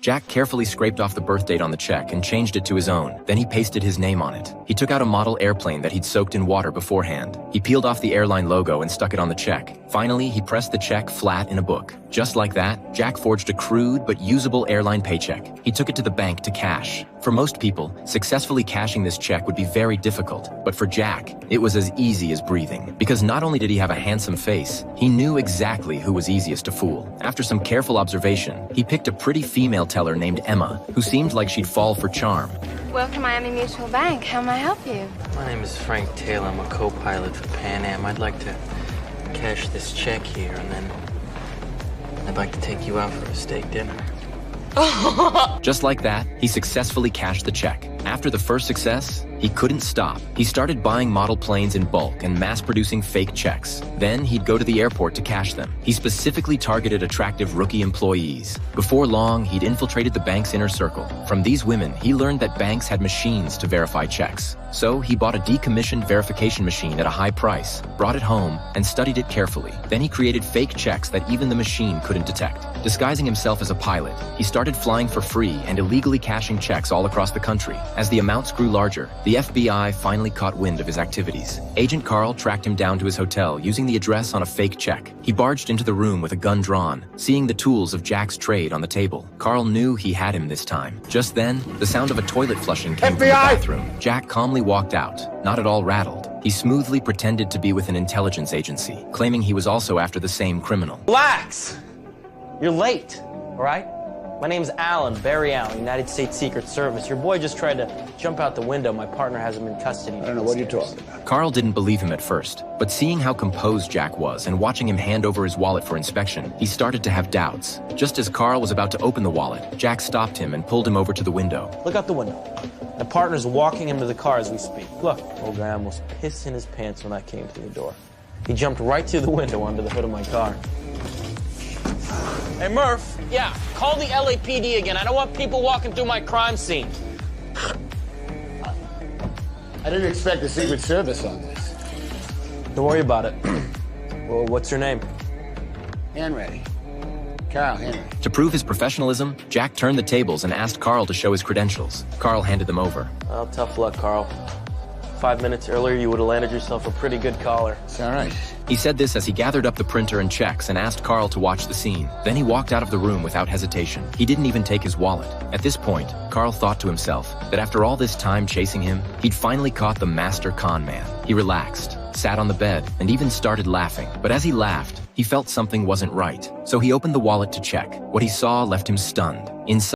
Jack carefully scraped off the birth date on the check and changed it to his own. Then he pasted his name on it. He took out a model airplane that he'd soaked in water beforehand. He peeled off the airline logo and stuck it on the check. Finally, he pressed the check flat in a book. Just like that, Jack forged a crude but usable airline paycheck. He took it to the bank to cash. For most people, successfully cashing this check would be very difficult. But for Jack, it was as easy as breathing. Because not only did he have a handsome face, he knew exactly who was easiest to fool. After some careful observation, he picked a pretty female teller named Emma, who seemed like she'd fall for charm. Welcome to Miami Mutual Bank. How may I help you? My name is Frank Taylor. I'm a co-pilot for Pan Am. I'd like to cash this check here, and then I'd like to take you out for a steak dinner. Just like that, he successfully cashed the check. After the first success, he couldn't stop. He started buying model planes in bulk and mass-producing fake checks. Then he'd go to the airport to cash them. He specifically targeted attractive rookie employees. Before long, he'd infiltrated the bank's inner circle. From these women, he learned that banks had machines to verify checks. So he bought a decommissioned verification machine at a high price, brought it home, and studied it carefully. Then he created fake checks that even the machine couldn't detect. Disguising himself as a pilot, he started flying for free and illegally cashing checks all across the country. As the amounts grew larger, the FBI finally caught wind of his activities. Agent Carl tracked him down to his hotel using the address on a fake check. He barged into the room with a gun drawn, seeing the tools of Jack's trade on the table. Carl knew he had him this time. Just then, the sound of a toilet flushing came from the bathroom. Jack calmly walked out, not at all rattled. He smoothly pretended to be with an intelligence agency, claiming he was also after the same criminal. Relax! You're late, all right? My name's Alan, Barry Allen, United States Secret Service. Your boy just tried to jump out the window. My partner has him in custody. I don't know what you're talking about. Carl didn't believe him at first, but seeing how composed Jack was and watching him hand over his wallet for inspection, he started to have doubts. Just as Carl was about to open the wallet, Jack stopped him and pulled him over to the window. Look out the window. My partner's walking him to the car as we speak. Look, old guy almost pissed in his pants when I came through the door. He jumped right through the window onto the hood of my car. Hey, Murph. Yeah, call the LAPD again. I don't want people walking through my crime scene. I didn't expect the Secret Service on this. Don't worry about it. Well, what's your name? Henry. Carl Henry. To prove his professionalism, Jack turned the tables and asked Carl to show his credentials. Carl handed them over. Well, tough luck, Carl. 5 minutes earlier, you would have landed yourself a pretty good collar. It's all right. He said this as he gathered up the printer and checks and asked Carl to watch the scene. Then he walked out of the room without hesitation. He didn't even take his wallet. At this point, Carl thought to himself that after all this time chasing him, he'd finally caught the master con man. He relaxed, sat on the bed, and even started laughing. But as he laughed, he felt something wasn't right. So he opened the wallet to check. What he saw left him stunned. Inside